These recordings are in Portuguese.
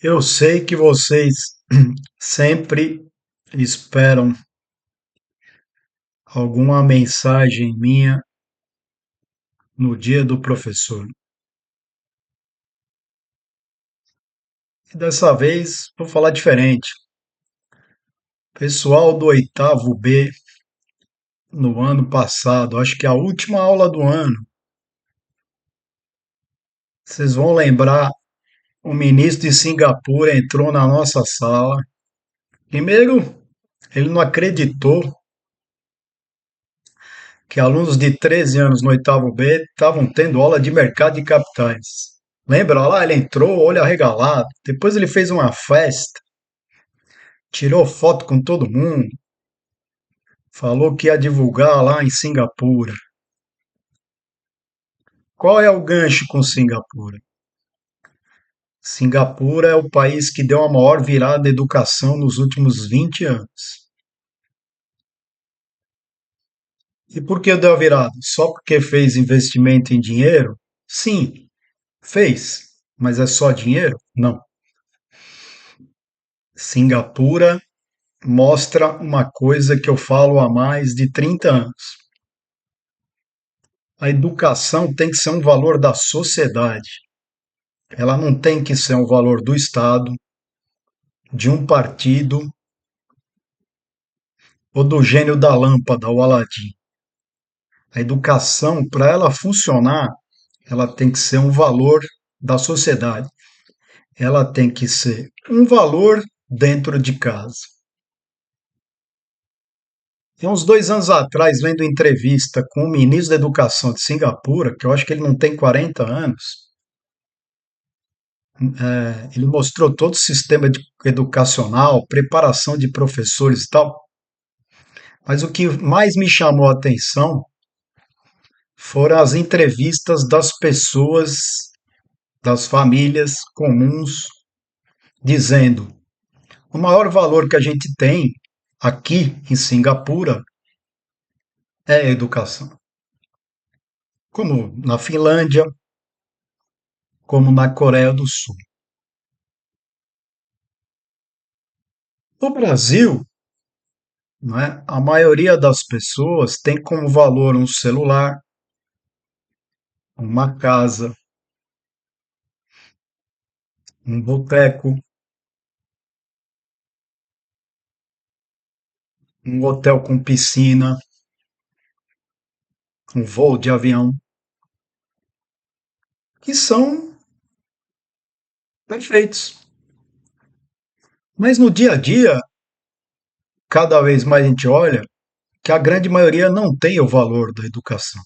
Eu sei que vocês sempre esperam alguma mensagem minha no dia do professor. E dessa vez vou falar diferente. Pessoal do oitavo B, no ano passado, acho que a última aula do ano, vocês vão lembrar, o ministro de Singapura entrou na nossa sala. Primeiro, ele não acreditou que alunos de 13 anos no oitavo B estavam tendo aula de mercado de capitais. Lembra lá? Ele entrou, olho arregalado. Depois ele fez uma festa, tirou foto com todo mundo, falou que ia divulgar lá em Singapura. Qual é o gancho com Singapura? Singapura é o país que deu a maior virada da educação nos últimos 20 anos. E por que deu a virada? Só porque fez investimento em dinheiro? Sim, fez. Mas é só dinheiro? Não. Singapura mostra uma coisa que eu falo há mais de 30 anos. A educação tem que ser um valor da sociedade. Ela não tem que ser um valor do Estado, de um partido ou do gênio da lâmpada, o Aladim. A educação, para ela funcionar, ela tem que ser um valor da sociedade. Ela tem que ser um valor dentro de casa. E uns 2 anos atrás, vendo entrevista com o ministro da Educação de Singapura, que eu acho que ele não tem 40 anos, ele mostrou todo o sistema educacional, preparação de professores e tal. Mas o que mais me chamou a atenção foram as entrevistas das pessoas, das famílias comuns, dizendo: o maior valor que a gente tem aqui em Singapura é a educação. Como na Finlândia, como na Coreia do Sul. No Brasil, não é, a maioria das pessoas tem como valor um celular, uma casa, um boteco, um hotel com piscina, um voo de avião, que são perfeitos. Mas no dia a dia, cada vez mais a gente olha que a grande maioria não tem o valor da educação.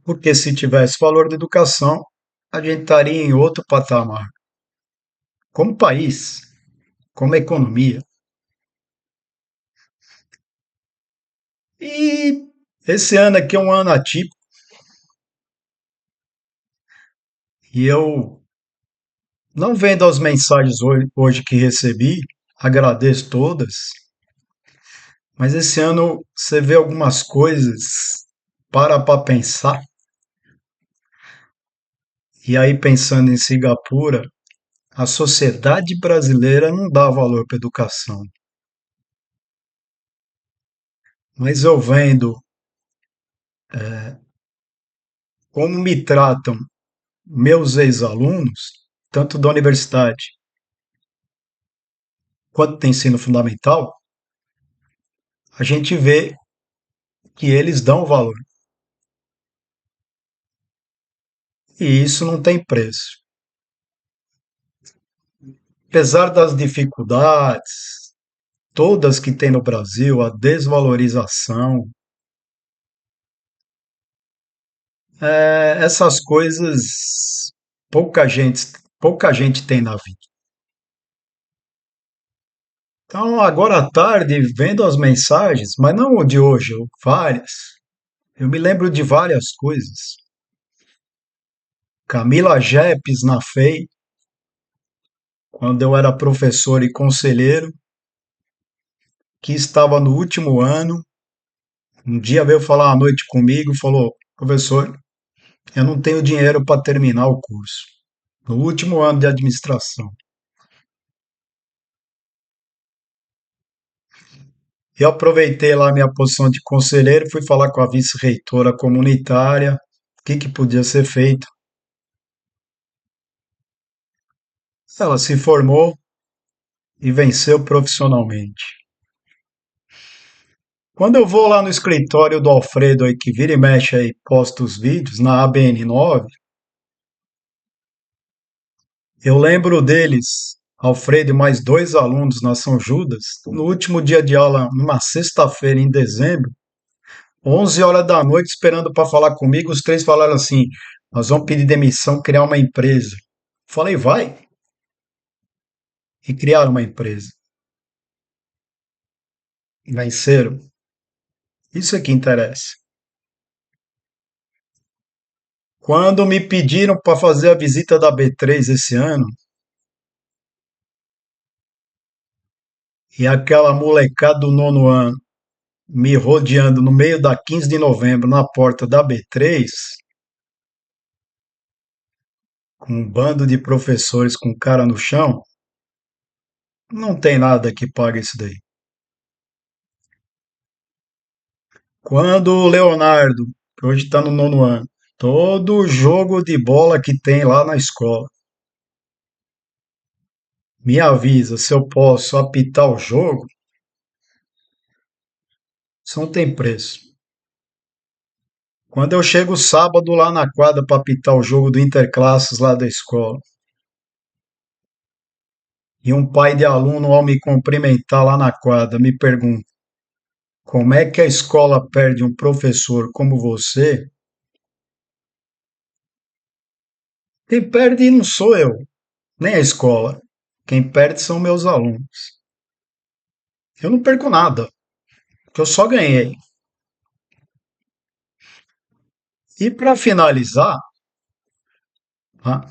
Porque se tivesse valor da educação, a gente estaria em outro patamar. Como país, como economia. E esse ano aqui é um ano atípico e eu, não vendo as mensagens hoje que recebi, agradeço todas, mas esse ano você vê algumas coisas, para pensar. E aí, pensando em Singapura, a sociedade brasileira não dá valor para a educação. Mas eu vendo como me tratam meus ex-alunos, tanto da universidade quanto do ensino fundamental, a gente vê que eles dão valor. E isso não tem preço. Apesar das dificuldades, todas que tem no Brasil, a desvalorização, essas coisas pouca gente tem na vida. Então, agora à tarde, vendo as mensagens, mas não o de hoje, várias, eu me lembro de várias coisas. Camila Jepes na FEI, quando eu era professor e conselheiro, que estava no último ano, um dia veio falar à noite comigo e falou: professor, Eu não tenho dinheiro para terminar o curso. No último ano de administração. Eu aproveitei lá minha posição de conselheiro, fui falar com a vice-reitora comunitária, o que podia ser feito. Ela se formou e venceu profissionalmente. Quando eu vou lá no escritório do Alfredo aí, que vira e mexe aí, posta os vídeos na ABN9, eu lembro deles, Alfredo e mais dois alunos na São Judas, no último dia de aula, numa sexta-feira em dezembro, 11 horas da noite, esperando para falar comigo, os três falaram assim: nós vamos pedir demissão, criar uma empresa. Falei, vai. E criaram uma empresa. E venceram. Isso é que interessa. Quando me pediram para fazer a visita da B3 esse ano, e aquela molecada do nono ano me rodeando no meio da 15 de novembro na porta da B3, com um bando de professores com cara no chão, não tem nada que pague isso daí. Quando o Leonardo, que hoje está no nono ano, todo jogo de bola que tem lá na escola, me avisa se eu posso apitar o jogo, isso não tem preço. Quando eu chego sábado lá na quadra para apitar o jogo do Interclasses lá da escola, e um pai de aluno, ao me cumprimentar lá na quadra, me pergunta: como é que a escola perde um professor como você? Quem perde não sou eu, nem a escola. Quem perde são meus alunos. Eu não perco nada, porque eu só ganhei. E para finalizar, tá,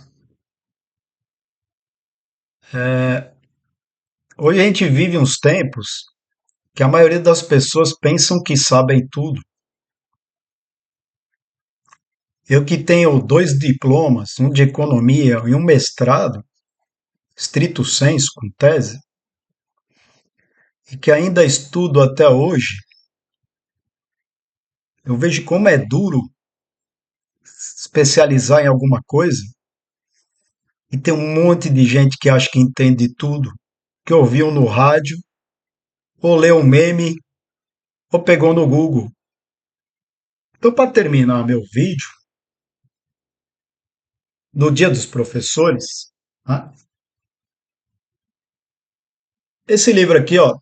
hoje a gente vive uns tempos que a maioria das pessoas pensam que sabem tudo. Eu que tenho dois diplomas, um de economia e um mestrado, stricto sensu, com tese, e que ainda estudo até hoje, eu vejo como é duro especializar em alguma coisa e tem um monte de gente que acha que entende tudo, que ouviu no rádio, ou leu um meme, ou pegou no Google. Então, para terminar meu vídeo, no Dia dos Professores, né, esse livro aqui, ó,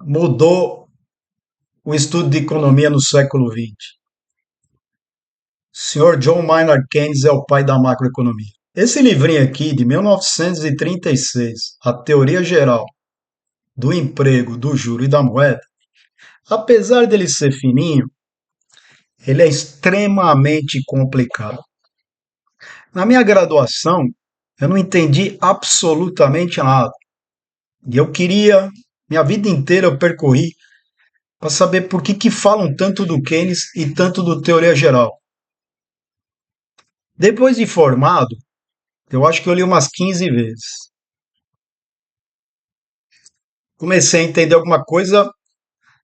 mudou o estudo de economia no século XX. O senhor John Maynard Keynes é o pai da macroeconomia. Esse livrinho aqui, de 1936, A Teoria Geral do Emprego, do Juro e da Moeda, apesar dele ser fininho, ele é extremamente complicado. Na minha graduação, eu não entendi absolutamente nada. E eu queria, minha vida inteira eu percorri para saber por que falam tanto do Keynes e tanto do Teoria Geral. Depois de formado, eu acho que eu li umas 15 vezes. Comecei a entender alguma coisa,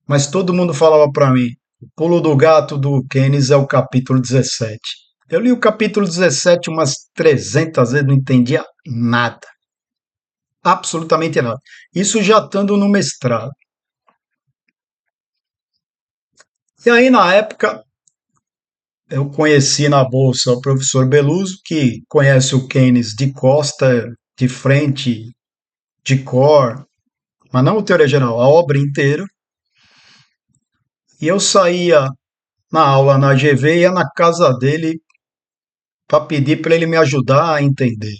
mas todo mundo falava para mim: o pulo do gato do Keynes é o capítulo 17. Eu li o capítulo 17 umas 300 vezes, não entendia nada. Absolutamente nada. Isso já estando no mestrado. E aí, na época, eu conheci na bolsa o professor Beluso, que conhece o Keynes de costa, de frente, de cor, mas não o teoria geral, a obra inteira. E eu saía na aula na GV e ia na casa dele para pedir para ele me ajudar a entender.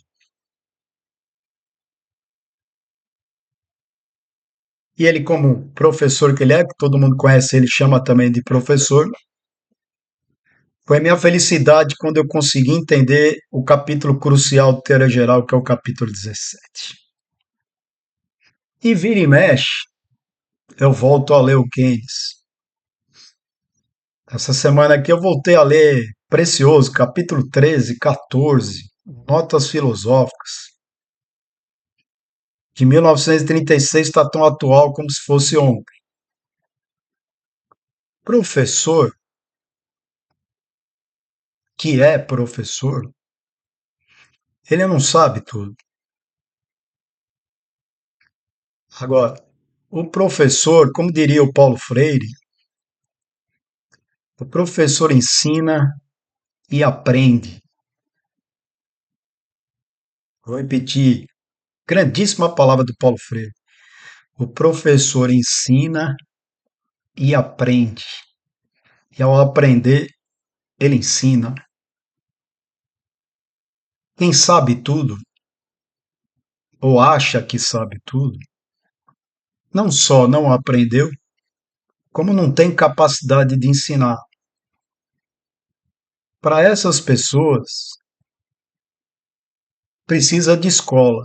E ele, como professor que ele é, que todo mundo conhece, ele chama também de professor, foi minha felicidade quando eu consegui entender o capítulo crucial do Teoria Geral, que é o capítulo 17. E vira e mexe, eu volto a ler o Keynes. Essa semana aqui eu voltei a ler precioso, capítulo 13, 14, Notas Filosóficas, de 1936, está tão atual como se fosse ontem. Professor, que é professor, ele não sabe tudo. Agora, o professor, como diria o Paulo Freire, o professor ensina e aprende. Vou repetir, grandíssima palavra do Paulo Freire. O professor ensina e aprende. E ao aprender, ele ensina. Quem sabe tudo, ou acha que sabe tudo, não só não aprendeu, como não tem capacidade de ensinar. Para essas pessoas, precisa de escola,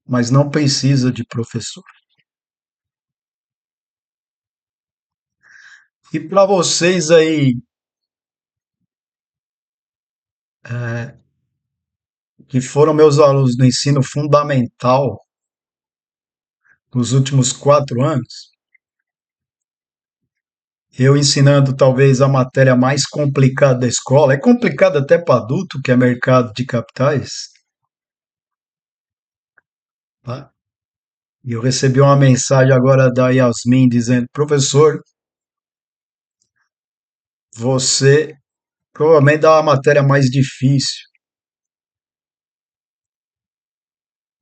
mas não precisa de professor. E para vocês aí que foram meus alunos do ensino fundamental nos últimos 4 anos, eu ensinando talvez a matéria mais complicada da escola, é complicado até para adulto, que é mercado de capitais, tá? E eu recebi uma mensagem agora da Yasmin dizendo: professor, você provavelmente dá uma matéria mais difícil,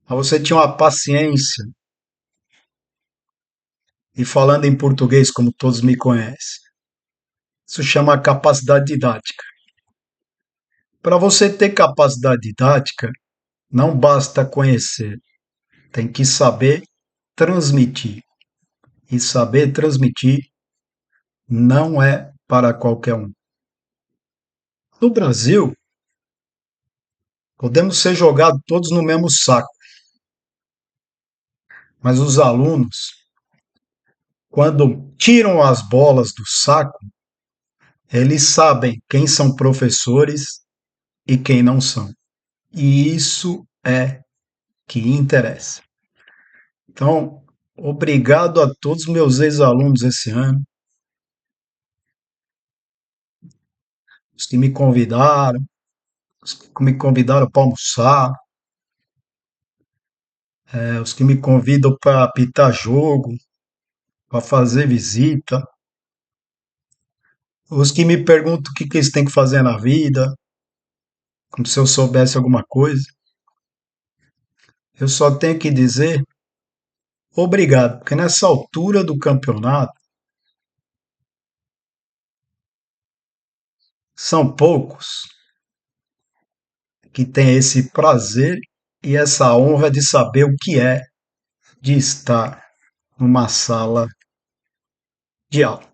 mas você tinha uma paciência, e falando em português, como todos me conhecem, isso chama capacidade didática. Para você ter capacidade didática, não basta conhecer, tem que saber transmitir. E saber transmitir não é para qualquer um. No Brasil, podemos ser jogados todos no mesmo saco, mas os alunos, quando tiram as bolas do saco, eles sabem quem são professores e quem não são. E isso é que interessa. Então, obrigado a todos os meus ex-alunos esse ano, os que me convidaram, os que me convidaram para almoçar, os que me convidam para apitar jogo, para fazer visita, os que me perguntam o que eles têm que fazer na vida, como se eu soubesse alguma coisa. Eu só tenho que dizer obrigado, porque nessa altura do campeonato são poucos que têm esse prazer e essa honra de saber o que é de estar numa sala de aula.